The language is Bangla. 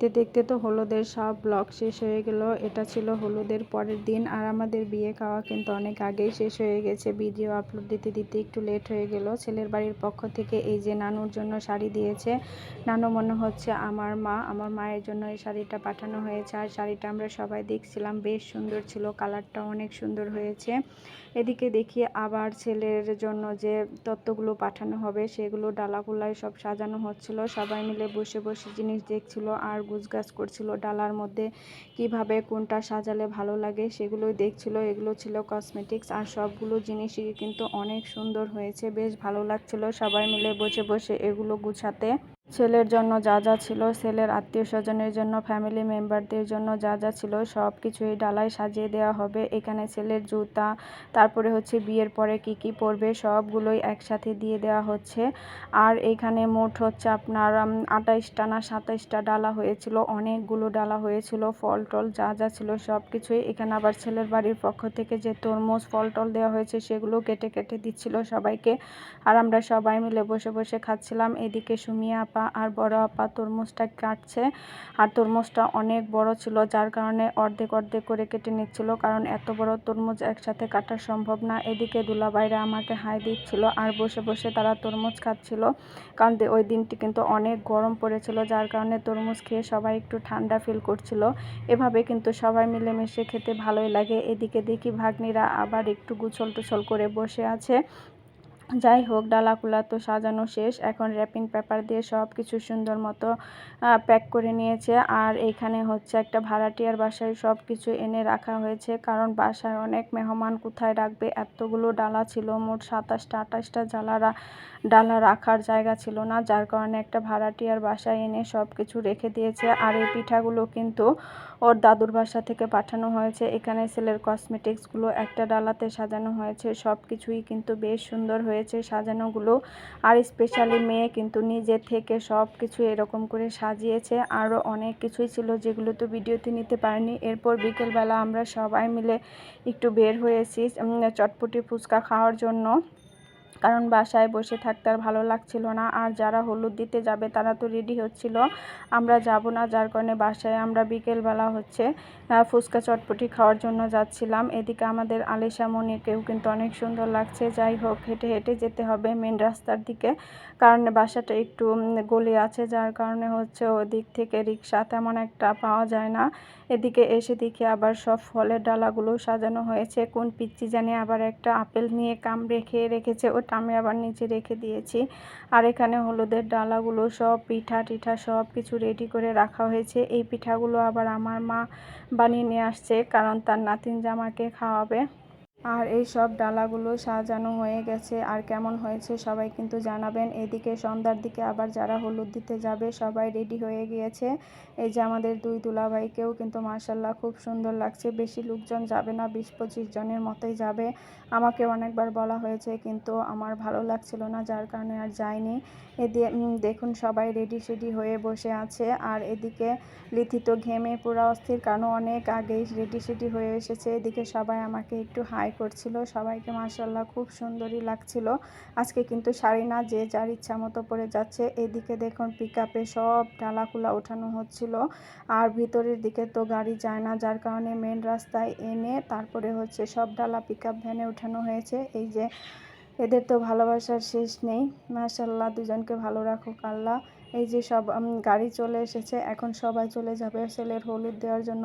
দেখতে দেখতে তো হলুদের সব ব্লগ শেষ হয়ে গেল। এটা ছিল হলুদের পরের দিন, আর আমাদের বিয়ে খাওয়া কিন্তু অনেক আগেই শেষ হয়ে গেছে। ভিডিও আপলোড দিতে দিতে একটু লেট হয়ে গেল। ছেলের বাড়ির পক্ষ থেকে এই যে নানুর জন্য শাড়ি দিয়েছে। নানু মনে হচ্ছে আমার মা, আমার মায়ের জন্য এই শাড়িটা পাঠানো হয়েছে। আর শাড়িটা আমরা সবাই দেখছিলাম, বেশ সুন্দর ছিল, কালারটা অনেক সুন্দর হয়েছে। এদিকে দেখি আবার ছেলের জন্য যে তত্ত্বগুলো পাঠানো হবে সেগুলো ডালাগুলায় সব সাজানো হচ্ছিল। সবাই মিলে বসে বসে জিনিস দেখছিল আর গুছগাছ করছিল, ডালার মধ্যে কিভাবে কোনটা সাজালে ভালো লাগে সেগুলোই দেখছিল। এগুলো ছিল কসমেটিক্স, আর সবগুলো জিনিসই কিন্তু অনেক সুন্দর হয়েছে, বেশ ভালো লাগছিল সবাই মিলে বসে বসে এগুলো গুছাতে। ছেলের জন্য যা যা ছিল, ছেলের আত্মীয় স্বজনের জন্য, ফ্যামিলি মেম্বারদের জন্য যা যা ছিল সব কিছু এই ডালায় সাজিয়ে দেওয়া হবে। এখানে ছেলের জুতা, তারপরে হচ্ছে বিয়ের পরে কি কি পরবে সবগুলোই একসাথে দিয়ে দেওয়া হচ্ছে। আর এইখানে মোট হচ্ছে আপনার 28টা না 27টা ডালা হয়েছিল, অনেকগুলো ডালা হয়েছিল। ফল টল যা যা ছিল সব কিছুই। এখানে আবার ছেলের বাড়ির পক্ষ থেকে যে তরমুজ ফল টল দেওয়া হয়েছে সেগুলো কেটে কেটে দিচ্ছিল সবাইকে, আর আমরা সবাই মিলে বসে বসে খাচ্ছিলাম। এদিকে সুমিয়া আপা আর বড় আপা তরমুজটা কাটছে, আর তরমুজটা অনেক বড় ছিল যার কারণে অর্ধেক অর্ধেক করে কেটে নিচ্ছিল, কারণ এত বড় তরমুজ একসাথে কাটা সম্ভব না। এদিকে দুলাভাইরা আমাকে হাই দিচ্ছিল আর বসে বসে তারা তরমুজ খাচ্ছিল, কারণ ওই দিনটি কিন্তু অনেক গরম পড়েছিল যার কারণে তরমুজ খেয়ে সবাই একটু ঠান্ডা ফিল করছিল। এভাবে কিন্তু সবাই মিলেমিশে খেতে ভালোই লাগে। এদিকে দেখি ভাগ্নিরা আবার একটু গুছল টুছল করে বসে আছে। যাই হোক, ডালাকুলা তো সাজানো শেষ, এখন র্যাপিং পেপার দিয়ে সব কিছু সুন্দর মতো প্যাক করে নিয়েছে। আর এইখানে হচ্ছে একটা ভাড়াটিয়ার বাসায় সব কিছু এনে রাখা হয়েছে, কারণ বাসায় অনেক মেহমান কোথায় রাখবে, এতগুলো ডালা ছিল, মোট 27টা 28টা ডালা রাখার জায়গা ছিল না, যার কারণে একটা ভাড়াটিয়ার বাসায় এনে সব কিছু রেখে দিয়েছে। আর এই পিঠাগুলো কিন্তু ওর দাদুর বাসা থেকে পাঠানো হয়েছে। এখানে ছেলের কসমেটিক্সগুলো একটা ডালাতে সাজানো হয়েছে, সব কিছুই কিন্তু বেশ সুন্দর হয়েছে সাজানোগুলো। আর স্পেশালি মেয়ে কিন্তু নিজে থেকে সব কিছু এরকম করে সাজিয়েছে। আরও অনেক কিছুই ছিল যেগুলো তো ভিডিওতে নিতে পারিনি। এরপর বিকেলবেলা আমরা সবাই মিলে একটু বের হয়েছি চটপটি ফুচকা খাওয়ার জন্য, কারণ বাসায় বসে থাকতে আর ভালো লাগছিল না। আর যারা হলুদ দিতে যাবে তারা তো রেডি হচ্ছিল, আমরা যাব না, যার কারণে বাসায় আমরা বিকেলবেলা হচ্ছে ফুচকা চটপটি খাওয়ার জন্য যাচ্ছিলাম। এদিকে আমাদের আলিশা মনিরকেও কিন্তু অনেক সুন্দর লাগছে। যাই হোক, হেঁটে হেঁটে যেতে হবে মেন রাস্তার দিকে, কারণ বাসাটা একটু গলি আছে, যার কারণে হচ্ছে ওদিক থেকে রিক্সা তেমন একটা পাওয়া যায় না। এদিকে এসে দেখি আবার সব ফলের ডালাগুলো সাজানো হয়েছে। কোন পিচ্চি জানি আবার একটা আপেল নিয়ে কামড়ে খেয়ে রেখেছে, ওটা আমি আবার নিচে রেখে দিয়েছি। আর এখানে হলুদের ডালাগুলো সব পিঠা টিঠা সব কিছু রেডি করে রাখা হয়েছে। এই পিঠাগুলো আবার আমার মা বানিয়ে নিয়ে আসছে, কারণ তার নাতিন জামাকে খাওয়াবে। আর এই সব ডালাগুলো সাজানো হয়ে গেছে, আর কেমন হয়েছে সবাই কিন্তু জানাবেন। এদিকে সন্ধ্যার দিকে আবার যারা হলুদ দিতে যাবে সবাই রেডি হয়ে গিয়েছে। এই যে আমাদের দুই দুলাভাইকেও কিন্তু মাশাআল্লাহ খুব সুন্দর লাগছে। বেশি লোকজন যাবে না, 20-25 জনের মতোই যাবে। আমাকে অনেকবার বলা হয়েছে কিন্তু আমার ভালো লাগছিল না, যার কারণে আর যাইনি। দেখুন সবাই রেডি সেডি হয়ে বসে আছে। আর এদিকে লিথি তো ঘেমে পুরো অস্থির, কারণ অনেক আগেই রেডি সেডি হয়ে এসেছে। এদিকে সবাই আমাকে একটু হাই করছিল, সবাইকে মাশাআল্লাহ খুব সুন্দরই লাগছিল। আজকে কিন্তু শাড়ি না, যে যার ইচ্ছা মতো পরে যাচ্ছে। এদিকে দেখুন পিকআপে সব ডালাকুলা ওঠানো হচ্ছিল, আর ভিতরের দিকে তো গাড়ি যায় না, যার কারণে মেন রাস্তায় এনে তারপরে হচ্ছে সব ডালা পিকআপ ভ্যানে ওঠানো হয়েছে। এই যে এদের তো ভালোবাসার শেষ নেই, মাশাআল্লাহ দুজনকে ভালো রাখুক আল্লাহ। এই যে সব গাড়ি চলে এসেছে, এখন সবাই চলে যাবে ছেলের হলুদ দেওয়ার জন্য।